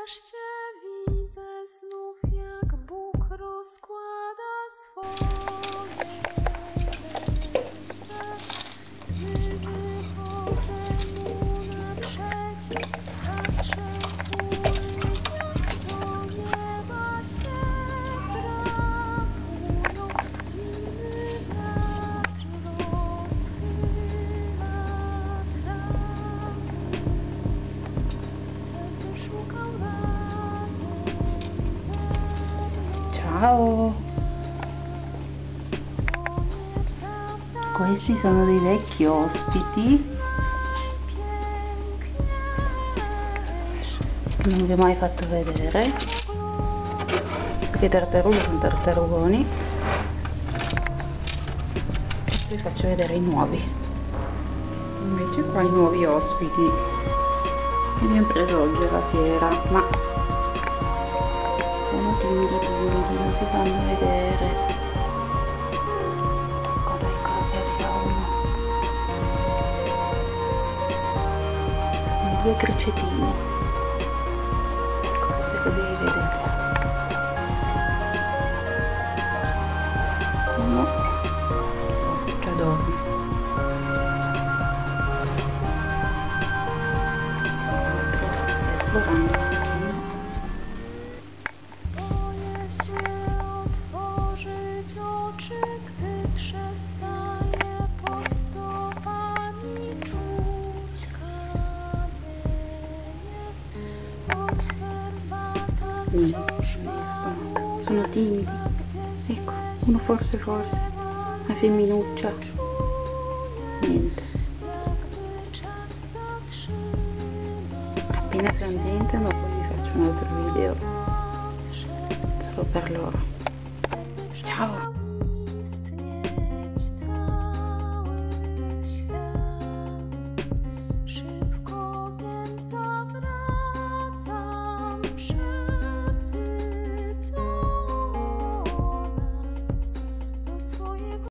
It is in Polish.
Wreszcie widzę znów, jak Bóg rozkłada swoje ręce, gdy wychodzę mu naprzeciw, patrzę w góry, do nieba się drapują, zimny wiatr rozchyla trawy. Będę szukał razem ze mną. Ciao! Questi sono dei vecchi ospiti. Non vi ho mai fatto vedere. Perché i tartaruga sono tartarugoni. E vi faccio vedere i nuovi. Invece qua i nuovi ospiti. Li abbiamo preso oggi alla fiera, ma sono timidi, non si fanno vedere. Due cricetini, come se potevi vedere. Uno già dorme, l'altro sta esplorando. Boję się otworzyć oczy, gdy przestaję pod stopami czuć kamienie, choć herbata wciąż mało Sono timidi. Ecco, uno forse, una femminuccia. Niente. jakby czas zatrzymał. Appena si ambientano poi vi faccio un altro video solo per loro. Ciao!